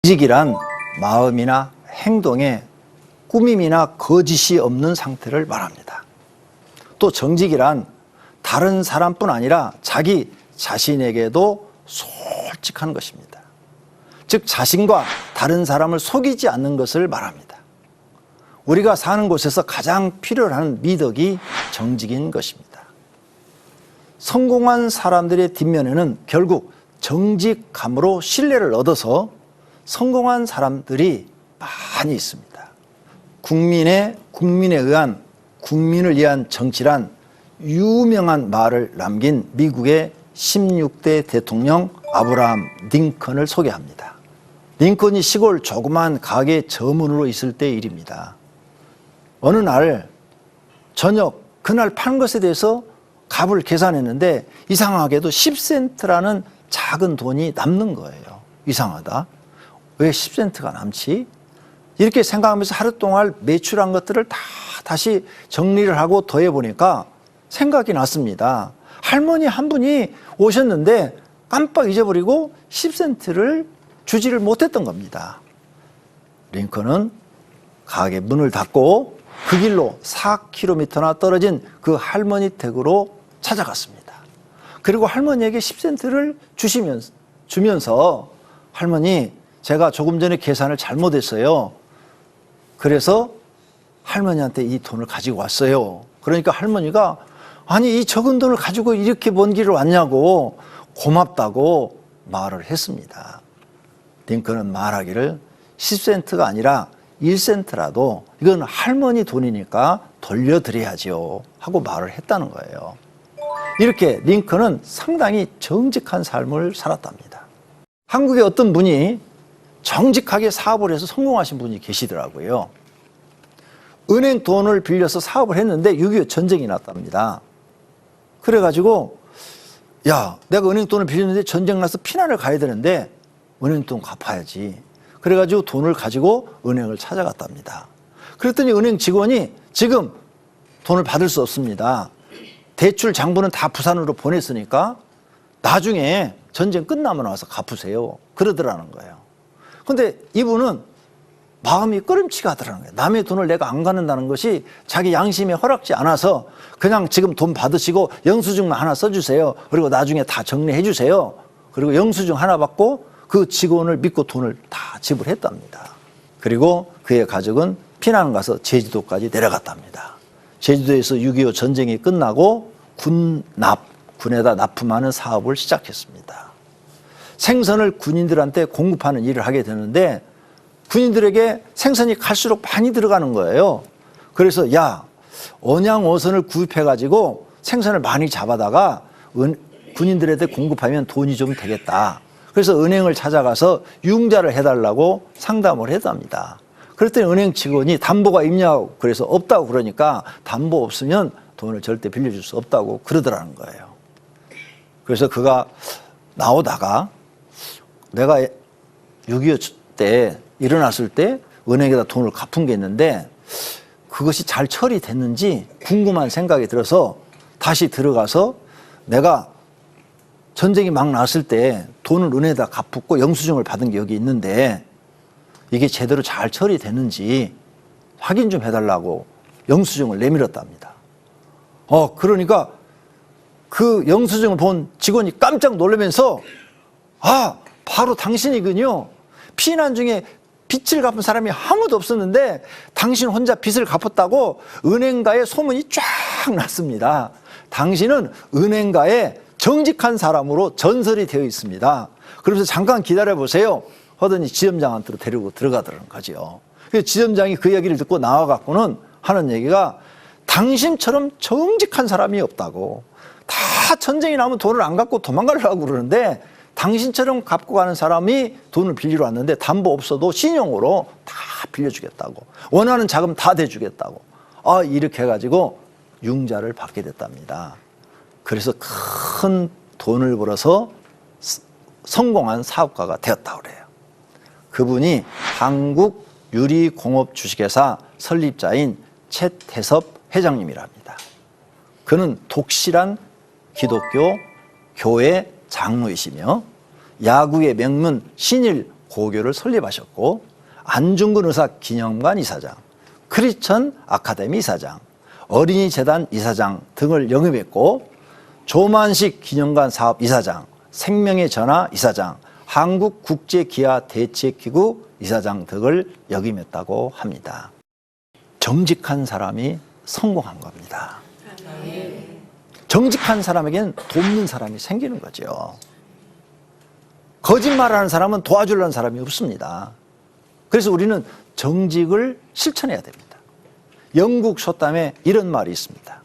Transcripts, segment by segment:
정직이란 마음이나 행동에 꾸밈이나 거짓이 없는 상태를 말합니다. 또 정직이란 다른 사람뿐 아니라 자기 자신에게도 솔직한 것입니다. 즉 자신과 다른 사람을 속이지 않는 것을 말합니다. 우리가 사는 곳에서 가장 필요한 미덕이 정직인 것입니다. 성공한 사람들의 뒷면에는 결국 정직함으로 신뢰를 얻어서 성공한 사람들이 많이 있습니다. 국민에 의한 국민을 위한 정치란 유명한 말을 남긴 미국의 16대 대통령 아브라함 링컨을 소개합니다. 링컨이 시골 조그만 가게 점원으로 있을 때의 일입니다. 어느 날 저녁 그날 판 것에 대해서 값을 계산했는데 이상하게도 10센트라는 작은 돈이 남는 거예요. 이상하다. 왜 10센트가 남지? 이렇게 생각하면서 하루 동안 매출한 것들을 다 다시 정리를 하고 더해보니까 생각이 났습니다. 할머니 한 분이 오셨는데 깜빡 잊어버리고 10센트를 주지를 못했던 겁니다. 링컨은 가게 문을 닫고 그 길로 4km나 떨어진 그 할머니 댁으로 찾아갔습니다. 그리고 할머니에게 10센트를 주면서 할머니 제가 조금 전에 계산을 잘못했어요. 그래서 할머니한테 이 돈을 가지고 왔어요. 그러니까 할머니가 아니 이 적은 돈을 가지고 이렇게 먼 길을 왔냐고 고맙다고 말을 했습니다. 링컨은 말하기를 10센트가 아니라 1센트라도 이건 할머니 돈이니까 돌려드려야지요 하고 말을 했다는 거예요. 이렇게 링컨은 상당히 정직한 삶을 살았답니다. 한국에 어떤 분이 정직하게 사업을 해서 성공하신 분이 계시더라고요. 은행 돈을 빌려서 사업을 했는데 6.25 전쟁이 났답니다. 그래가지고 야 내가 은행 돈을 빌렸는데 전쟁 나서 피난을 가야 되는데 은행 돈 갚아야지. 그래가지고 돈을 가지고 은행을 찾아갔답니다. 그랬더니 은행 직원이 지금 돈을 받을 수 없습니다. 대출 장부는 다 부산으로 보냈으니까 나중에 전쟁 끝나면 와서 갚으세요. 그러더라는 거예요. 근데 이분은 마음이 꺼림칙 하더라는 거예요. 남의 돈을 내가 안 갚는다는 것이 자기 양심에 허락지 않아서 그냥 지금 돈 받으시고 영수증만 하나 써주세요. 그리고 나중에 다 정리해 주세요. 그리고 영수증 하나 받고 그 직원을 믿고 돈을 다 지불했답니다. 그리고 그의 가족은 피난 가서 제주도까지 내려갔답니다. 제주도에서 6.25 전쟁이 끝나고 군에다 납품하는 사업을 시작했습니다. 생선을 군인들한테 공급하는 일을 하게 되는데 군인들에게 생선이 갈수록 많이 들어가는 거예요. 그래서 야 언양어선을 구입해가지고 생선을 많이 잡아다가 군인들한테 공급하면 돈이 좀 되겠다. 그래서 은행을 찾아가서 융자를 해달라고 상담을 했답니다. 그랬더니 은행 직원이 담보가 있냐고 그래서 없다고 그러니까 담보 없으면 돈을 절대 빌려줄 수 없다고 그러더라는 거예요. 그래서 그가 나오다가 내가 6.25 때 일어났을 때 은행에다 돈을 갚은 게 있는데 그것이 잘 처리됐는지 궁금한 생각이 들어서 다시 들어가서 내가 전쟁이 막 났을 때 돈을 은행에다 갚고 영수증을 받은 게 여기 있는데 이게 제대로 잘 처리됐는지 확인 좀 해달라고 영수증을 내밀었답니다. 그러니까 그 영수증을 본 직원이 깜짝 놀라면서 바로 당신이군요. 피난 중에 빚을 갚은 사람이 아무도 없었는데 당신 혼자 빚을 갚았다고 은행가에 소문이 쫙 났습니다. 당신은 은행가에 정직한 사람으로 전설이 되어 있습니다. 그러면서 잠깐 기다려보세요 하더니 지점장한테로 데리고 들어가더라는 거죠. 그래서 지점장이 그 이야기를 듣고 나와갖고는 하는 얘기가 당신처럼 정직한 사람이 없다고. 다 전쟁이 나면 돈을 안 갚고 도망가려고 그러는데 당신처럼 갚고 가는 사람이 돈을 빌리러 왔는데 담보 없어도 신용으로 다 빌려주겠다고. 원하는 자금 다 대주겠다고. 이렇게 해가지고 융자를 받게 됐답니다. 그래서 큰 돈을 벌어서 성공한 사업가가 되었다고 그래요. 그분이 한국유리공업주식회사 설립자인 최태섭 회장님이랍니다. 그는 독실한 기독교 교회 장로이시며 야구의 명문 신일 고교를 설립하셨고 안중근 의사 기념관 이사장, 크리스천 아카데미 이사장, 어린이재단 이사장 등을 영입했고 조만식 기념관 사업 이사장, 생명의 전화 이사장, 한국국제기아대책기구 이사장 등을 역임했다고 합니다. 정직한 사람이 성공한 겁니다. 정직한 사람에게는 돕는 사람이 생기는 거죠. 거짓말하는 사람은 도와주려는 사람이 없습니다. 그래서 우리는 정직을 실천해야 됩니다. 영국 속담에 이런 말이 있습니다.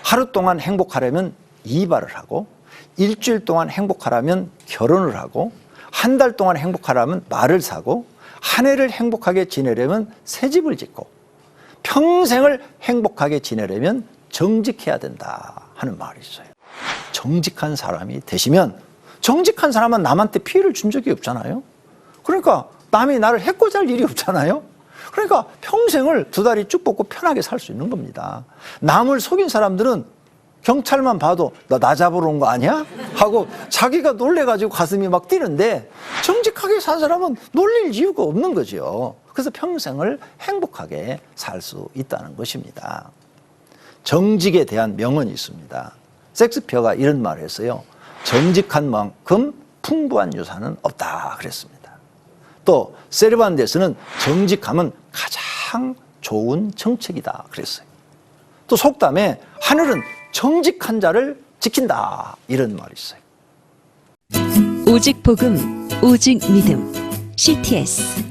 하루 동안 행복하려면 이발을 하고, 일주일 동안 행복하려면 결혼을 하고, 한 달 동안 행복하려면 말을 사고, 한 해를 행복하게 지내려면 새 집을 짓고, 평생을 행복하게 지내려면 정직해야 된다 하는 말이 있어요. 정직한 사람이 되시면, 정직한 사람은 남한테 피해를 준 적이 없잖아요. 그러니까 남이 나를 해코지 할 일이 없잖아요. 그러니까 평생을 두 다리 쭉 뻗고 편하게 살 수 있는 겁니다. 남을 속인 사람들은 경찰만 봐도 나 잡으러 온 거 아니야? 하고 자기가 놀래가지고 가슴이 막 뛰는데, 정직하게 산 사람은 놀릴 이유가 없는 거죠. 그래서 평생을 행복하게 살 수 있다는 것입니다. 정직에 대한 명언이 있습니다. 섹스피어가 이런 말을 했어요. 정직한 만큼 풍부한 유산은 없다 그랬습니다. 또 세르반테스는 정직함은 가장 좋은 정책이다 그랬어요. 또 속담에 하늘은 정직한 자를 지킨다 이런 말이 있어요. 오직 복음, 오직 믿음, CTS.